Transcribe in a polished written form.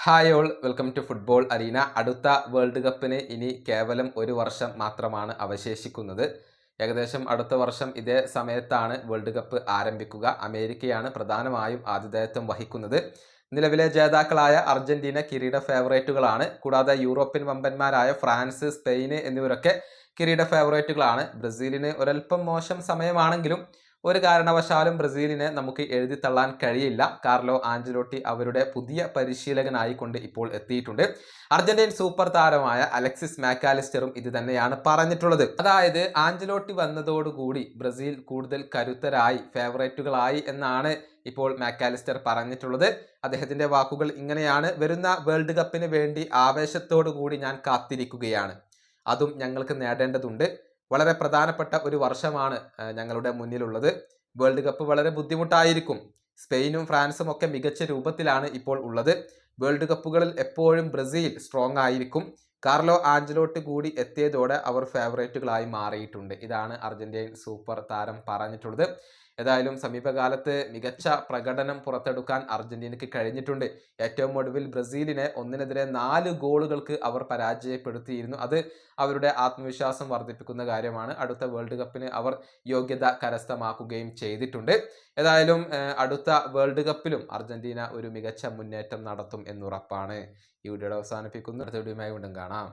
Hi all, welcome to football arena. അടുത്ത world കപ്പിന് ഇനി കേവലം ഒരു വർഷം മാത്രമാണ് അവശേഷിക്കുന്നത്. ഏകദേശം അടുത്ത വർഷം ഇതേ സമയത്താണ് വേൾഡ് കപ്പ് ആരംഭിക്കുക. അമേരിക്കയാണ് പ്രധാനമായും ആതിഥേയത്വം വഹിക്കുന്നത്. നിലവിലെ ജേതാക്കളായ അർജന്റീന കിരീട ഫേവറേറ്റുകളാണ്. കൂടാതെ യൂറോപ്യൻ വമ്പന്മാരായ ഫ്രാൻസ്, സ്പെയിൻ എന്നിവരൊക്കെ കിരീട ഫേവറേറ്റുകളാണ്. ബ്രസീലിന് ഒരൽപ്പം മോശം സമയമാണെങ്കിലും ഒരു കാരണവശാലും ബ്രസീലിനെ നമുക്ക് എഴുതിത്തള്ളാൻ കഴിയില്ല. കാർലോ ആഞ്ചലോട്ടി അവരുടെ പുതിയ പരിശീലകനായിക്കൊണ്ട് ഇപ്പോൾ എത്തിയിട്ടുണ്ട്. അർജന്റീൻ സൂപ്പർ താരമായ അലക്സിസ് മാക്കാലിസ്റ്ററും ഇത് തന്നെയാണ് പറഞ്ഞിട്ടുള്ളത്. അതായത് ആഞ്ചലോട്ടി വന്നതോടുകൂടി ബ്രസീൽ കൂടുതൽ കരുത്തരായി, ഫേവറേറ്റുകളായി എന്നാണ് ഇപ്പോൾ മാക്കാലിസ്റ്റർ പറഞ്ഞിട്ടുള്ളത്. അദ്ദേഹത്തിന്റെ വാക്കുകൾ ഇങ്ങനെയാണ്: വരുന്ന വേൾഡ് കപ്പിന് വേണ്ടി ആവേശത്തോടു കൂടി ഞാൻ കാത്തിരിക്കുകയാണ്. അതും ഞങ്ങൾക്ക് നേടേണ്ടതുണ്ട്. വളരെ പ്രധാനപ്പെട്ട ഒരു വർഷമാണ് ഞങ്ങളുടെ മുന്നിലുള്ളത്. വേൾഡ് കപ്പ് വളരെ ബുദ്ധിമുട്ടായിരിക്കും. സ്പെയിനും ഫ്രാൻസും ഒക്കെ മികച്ച രൂപത്തിലാണ് ഇപ്പോൾ ഉള്ളത്. വേൾഡ് കപ്പുകളിൽ എപ്പോഴും ബ്രസീൽ സ്ട്രോങ് ആയിരിക്കും. കാർലോ ആഞ്ചലോട്ടി കൂടി എത്തിയതോടെ അവർ ഫേവറേറ്റുകളായി മാറിയിട്ടുണ്ട്. ഇതാണ് അർജന്റീൻ സൂപ്പർ താരം പറഞ്ഞിട്ടുള്ളത്. ഏതായാലും സമീപകാലത്ത് മികച്ച പ്രകടനം പുറത്തെടുക്കാൻ അർജന്റീനയ്ക്ക് കഴിഞ്ഞിട്ടുണ്ട്. ഏറ്റവും ഒടുവിൽ ബ്രസീലിനെ 1-4 ഗോളുകൾക്ക് അവർ പരാജയപ്പെടുത്തിയിരുന്നു. അത് അവരുടെ ആത്മവിശ്വാസം വർദ്ധിപ്പിക്കുന്ന കാര്യമാണ്. അടുത്ത വേൾഡ് കപ്പിന് അവർ യോഗ്യത കരസ്ഥമാക്കുകയും ചെയ്തിട്ടുണ്ട്. ഏതായാലും അടുത്ത വേൾഡ് കപ്പിലും അർജന്റീന ഒരു മികച്ച മുന്നേറ്റം നടത്തും എന്നുറപ്പാണ്. ഈ വീഡിയോ അവസാനിപ്പിക്കുന്നു. അടുത്ത വീഡിയോയുമായി വീണ്ടും കാണാം.